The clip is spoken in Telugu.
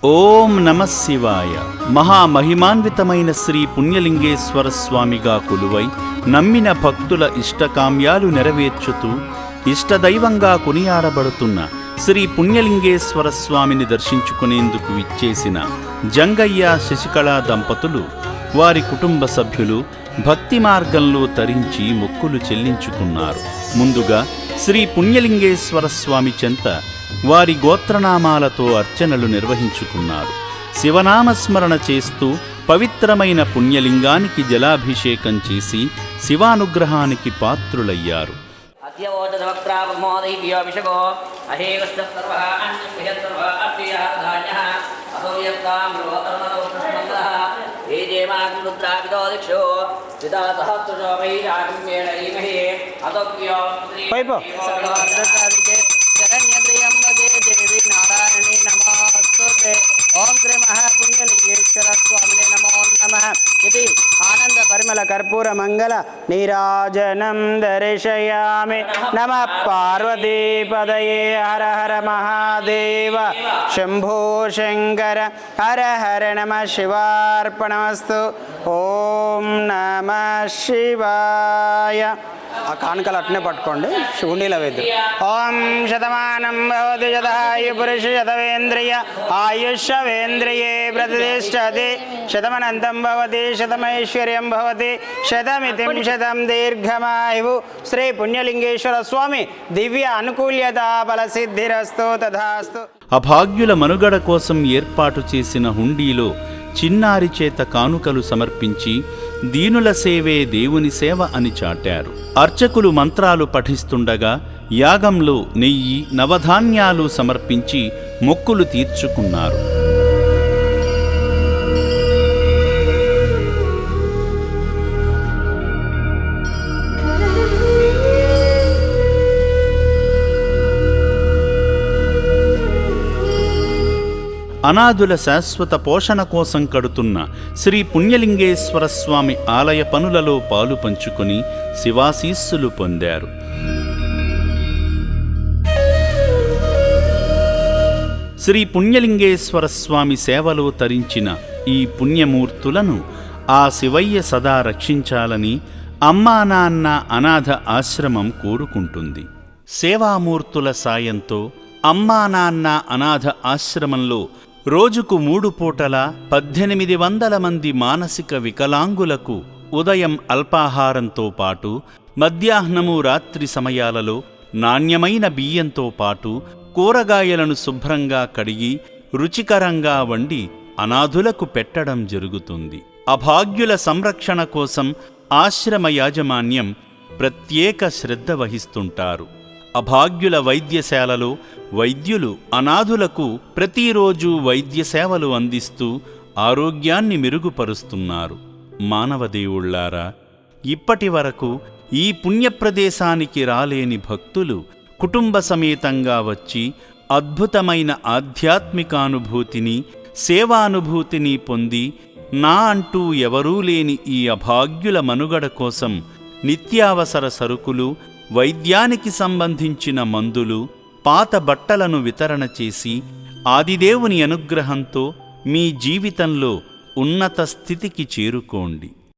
ఓం నమః శివాయ. మహామహిమాన్వితమైన శ్రీ పుణ్యలింగేశ్వర స్వామిగా కొలువై నమ్మిన భక్తుల ఇష్టకామ్యాలు నెరవేర్చుతూ ఇష్టదైవంగా కొనియాడబడుతున్న శ్రీ పుణ్యలింగేశ్వర స్వామిని దర్శించుకునేందుకు విచ్చేసిన జంగయ్య శశికళ దంపతులు వారి కుటుంబ సభ్యులు భక్తి మార్గంలో తరించి మొక్కులు చెల్లించుకున్నారు. ముందుగా శ్రీ పుణ్యలింగేశ్వర స్వామి చెంత వారి గోత్రనామాలతో అర్చనలు నిర్వహించుకున్నారు. శివనామస్మరణ చేస్తూ పవిత్రమైన పుణ్యలింగానికి జలాభిషేకం చేసి శివానుగ్రహానికి పాత్రులయ్యారు. శరణ్యత్రయంబకే దేవి నారాయణి నమోస్తుతే. ఓం శ్రీ మహాపుణ్యలింగేశ్వర స్వామినే నమో నమః. ఇది ఆనంద పరిమళ కర్పూర మంగళ నీరాజనం దర్శయామి. నమః పార్వతీపదయే. హర హర మహాదేవ శంభో శంకర. హర హర నమః శివార్పణమస్తు. ఓం నమః శివాయ. ఆ కానుకలు అట్నే పట్టుకోండి, శివునిల వేద్దు. ఓం శతమానం భవతి శతాయు పురుష శతవేంద్రియ ఆయుష్యేంద్రియే ప్రతిష్టతి. శతమనంతం భవతి శతమైశ్వర్యం భవతి శతమితిం శతం దీర్ఘమాయు. శ్రీ పుణ్యలింగేశ్వర స్వామి దివ్య అనుకూల్యత ఫలసిద్ధిరస్తు తథాస్తు. అభాగ్యుల మనుగడ కోసం ఏర్పాటు చేసిన హుండీలో చిన్నారి చేత కానుకలు సమర్పించి దీనుల సేవే దేవుని సేవ అని చాటారు. అర్చకులు మంత్రాలు పఠిస్తుండగా యాగంలో నెయ్యి నవధాన్యాలు సమర్పించి మొక్కులు తీర్చుకున్నారు. అనాథుల శాశ్వత పోషణ కోసం కడుతున్న శ్రీ పుణ్యలింగేశ్వర స్వామి ఆలయ పనులలో పాలు పంచుకొని శివాశీస్సులు పొందారు. శ్రీ పుణ్యలింగేశ్వర స్వామి సేవలో తరించిన ఈ పుణ్యమూర్తులను ఆ శివయ్య సదా రక్షించాలని అమ్మా నాన్న అనాథ ఆశ్రమం కోరుకుంటుంది. సేవామూర్తుల సాయంతో అమ్మా నాన్న అనాథ ఆశ్రమంలో రోజుకు 3 పూటల 1800 మంది మానసిక వికలాంగులకు ఉదయం అల్పాహారంతో పాటు మధ్యాహ్నము రాత్రి సమయాలలో నాణ్యమైన బియ్యంతో పాటు కూరగాయలను శుభ్రంగా కడిగి రుచికరంగా వండి అనాథులకు పెట్టడం జరుగుతుంది. అభాగ్యుల సంరక్షణ కోసం ఆశ్రమ యాజమాన్యం ప్రత్యేక శ్రద్ధ వహిస్తుంటారు. అభాగ్యుల వైద్యశాలలో వైద్యులు అనాథులకు ప్రతిరోజు వైద్య సేవలు అందిస్తూ ఆరోగ్యాన్ని మెరుగుపరుస్తున్నారు. మానవదేవుళ్లారా, ఇప్పటి వరకు ఈ పుణ్యప్రదేశానికి రాలేని భక్తులు కుటుంబ సమేతంగా వచ్చి అద్భుతమైన ఆధ్యాత్మికానుభూతిని సేవానుభూతిని పొంది నా అంటూ ఎవరూ లేని ఈ అభాగ్యుల మనుగడ కోసం నిత్యావసర సరుకులు, వైద్యానికి సంబంధించిన మందులు, పాత బట్టలను వితరణ చేసి ఆదిదేవుని అనుగ్రహంతో మీ జీవితంలో ఉన్నత స్థితికి చేరుకోండి.